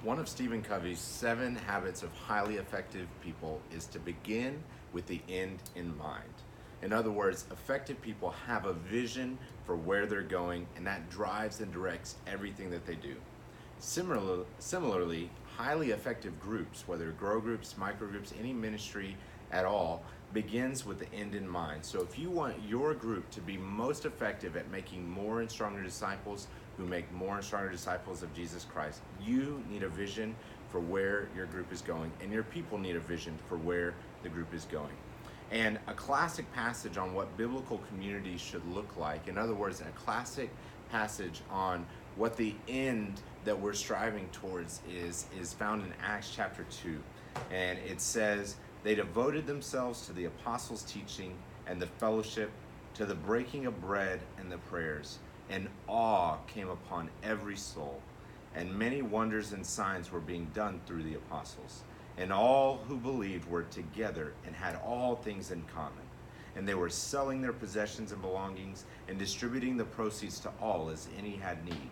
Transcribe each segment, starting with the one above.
One of Stephen Covey's 7 habits of highly effective people is to begin with the end in mind. In other words, effective people have a vision for where they're going, and that drives and directs everything that they do. Similarly, highly effective groups, whether grow groups, micro groups, any ministry at all, begins with the end in mind. So if you want your group to be most effective at making more and stronger disciples who make more and stronger disciples of Jesus Christ, you need a vision for where your group is going, and your people need a vision for where the group is going. And a classic passage on what biblical community should look like, in other words, a classic passage on what the end that we're striving towards is found in Acts chapter 2. And it says, "They devoted themselves to the apostles' teaching and the fellowship, to the breaking of bread and the prayers, and awe came upon every soul. And many wonders and signs were being done through the apostles. And all who believed were together and had all things in common. And they were selling their possessions and belongings and distributing the proceeds to all as any had need.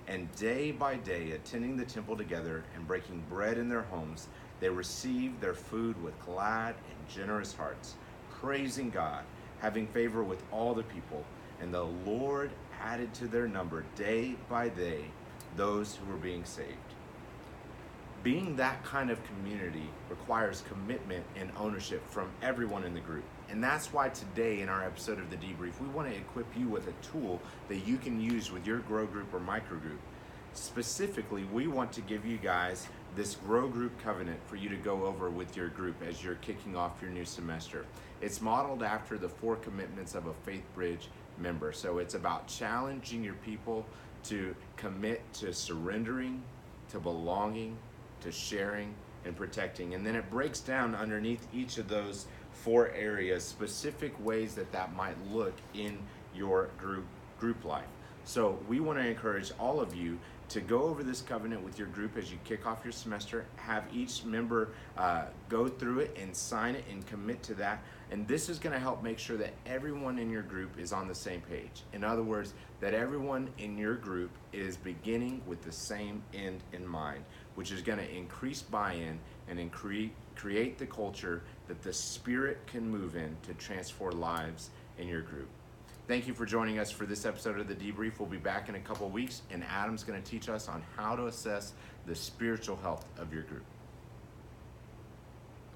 And day by day, attending the temple together and breaking bread in their homes, they received their food with glad and generous hearts, praising God, having favor with all the people. And the Lord added to their number day by day those who were being saved." Being that kind of community requires commitment and ownership from everyone in the group. And that's why today in our episode of The Debrief, we want to equip you with a tool that you can use with your grow group or micro group. Specifically, we want to give you guys this grow group covenant for you to go over with your group as you're kicking off your new semester. It's modeled after the 4 commitments of a Faithbridge member. So it's about challenging your people to commit to surrendering, to belonging, to sharing, and protecting. And then it breaks down underneath each of those 4 areas, specific ways that might look in your group life. So we want to encourage all of you to go over this covenant with your group as you kick off your semester. Have each member go through it and sign it and commit to that. And this is going to help make sure that everyone in your group is on the same page. In other words, that everyone in your group is beginning with the same end in mind, which is going to increase buy-in and create the culture that the Spirit can move in to transform lives in your group. Thank you for joining us for this episode of The Debrief. We'll be back in a couple weeks, and Adam's going to teach us on how to assess the spiritual health of your group.